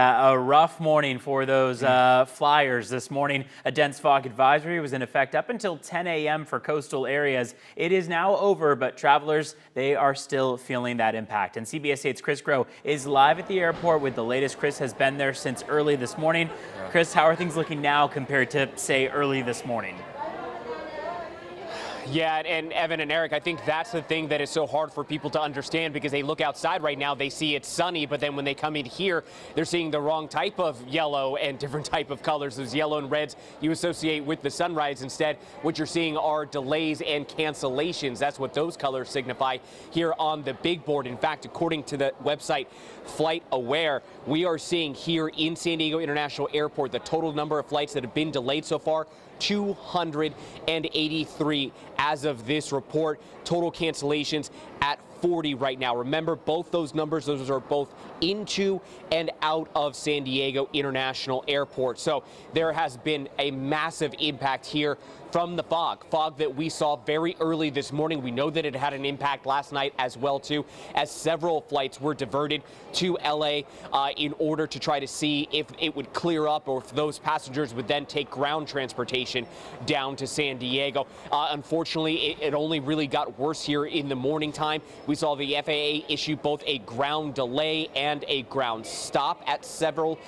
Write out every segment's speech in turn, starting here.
A rough morning for those flyers this morning. A dense fog advisory was in effect up until 10 a.m. for coastal areas. It is now over, but travelers, they are still feeling that impact. And CBS 8's Chris Groh is live at the airport with the latest. Chris has been there since early this morning. Chris, how are things looking now compared to, say, early this morning? Yeah, and Evan and Eric, I think that's the thing that is so hard for people to understand, because they look outside right now, they see it's sunny, but then when they come in here, they're seeing the wrong type of yellow and different type of colors. Those yellow and reds you associate with the sunrise. Instead, what you're seeing are delays and cancellations. That's what those colors signify here on the big board. In fact, according to the website Flight Aware, we are seeing here in San Diego International Airport the total number of flights that have been delayed so far, 283 as of this report. Total cancellations at 40 right now. Remember, both those numbers, those are both into and out of San Diego International Airport. So there has been a massive impact here from the fog that we saw very early this morning. We know that it had an impact last night as well, too, as several flights were diverted to LA in order to try to see if it would clear up, or if those passengers would then take ground transportation down to San Diego. Unfortunately, it only really got worse here in the morning time. We saw the FAA issue both a ground delay and a ground stop at separate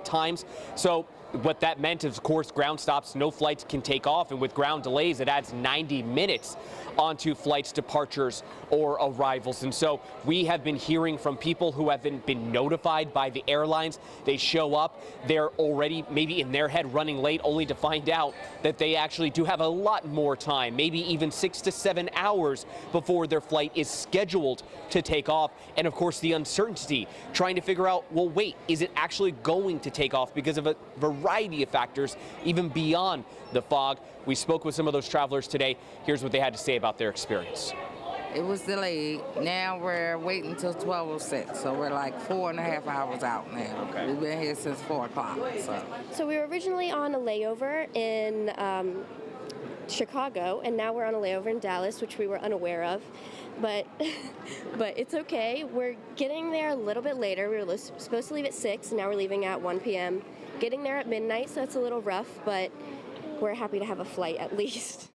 times. So what that meant is, of course, ground stops, no flights can take off, and with ground delays, it adds 90 minutes onto flights departures or arrivals. And so we have been hearing from people who have been notified by the airlines. They show up, they're already maybe in their head running late, only to find out that they actually do have a lot more time, maybe even 6 to 7 hours before their flight is scheduled to take off. And of course, the uncertainty, trying to figure out, well, wait, is it actually going to take off, because of a variety of factors, even beyond the fog. We spoke with some of those travelers today. Here's what they had to say about their experience. It was delayed. Now we're waiting until 12:06, so we're like 4.5 hours out now. Okay. We've been here since 4 o'clock. So we were originally on a layover in Chicago, and now we're on a layover in Dallas, which we were unaware of. But it's okay. We're getting there a little bit later. We were supposed to leave at 6, and now we're leaving at 1 p.m. Getting there at midnight, so it's a little rough, but we're happy to have a flight at least.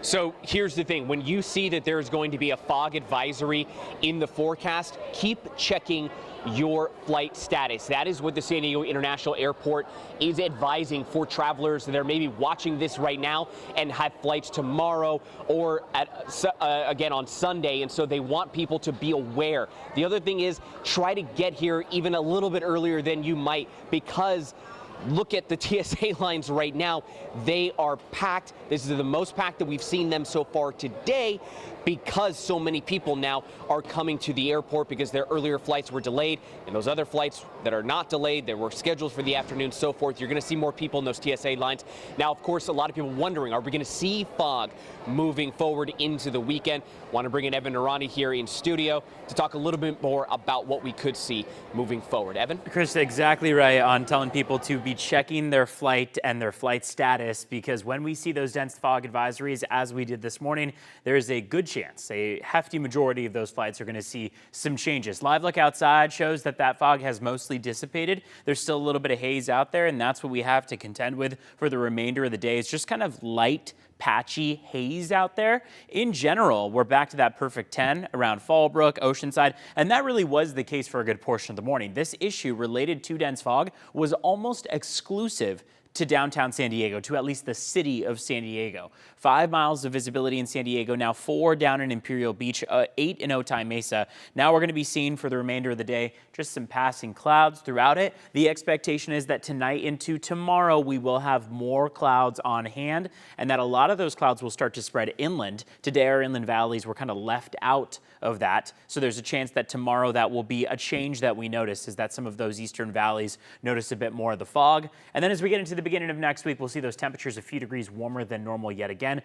So here's the thing. When you see that there's going to be a fog advisory in the forecast, keep checking your flight status. That is what the San Diego International Airport is advising for travelers that are maybe watching this right now and have flights tomorrow or again on Sunday. And so they want people to be aware. The other thing is, try to get here even a little bit earlier than you might, because look at the TSA lines right now. They are packed. This is the most packed that we've seen them so far today, because so many people now are coming to the airport because their earlier flights were delayed, and those other flights that are not delayed, that were scheduled for the afternoon, so forth. You're going to see more people in those TSA lines. Now, of course, a lot of people wondering, are we going to see fog moving forward into the weekend? Want to bring in Evan Narani here in studio to talk a little bit more about what we could see moving forward. Evan? Chris, exactly right on telling people to be checking their flight and their flight status, because when we see those dense fog advisories, as we did this morning, there is a good chance, a hefty majority of those flights are going to see some changes. Live look outside shows that fog has mostly dissipated. There's still a little bit of haze out there, and that's what we have to contend with for the remainder of the day. It's just kind of light, patchy haze out there. In general, we're back to that perfect 10 around Fallbrook, Oceanside, and that really was the case for a good portion of the morning. This issue related to dense fog was almost exclusive to downtown San Diego, to at least the city of San Diego. 5 miles of visibility in San Diego, now 4 down in Imperial Beach, 8 in Otay Mesa. Now we're going to be seeing for the remainder of the day just some passing clouds throughout it. The expectation is that tonight into tomorrow we will have more clouds on hand, and that a lot of those clouds will start to spread inland. Today our inland valleys were kind of left out of that, so there's a chance that tomorrow that will be a change that we notice, is that some of those eastern valleys notice a bit more of the fog. And then as we get into the beginning of next week, we'll see those temperatures a few degrees warmer than normal yet again.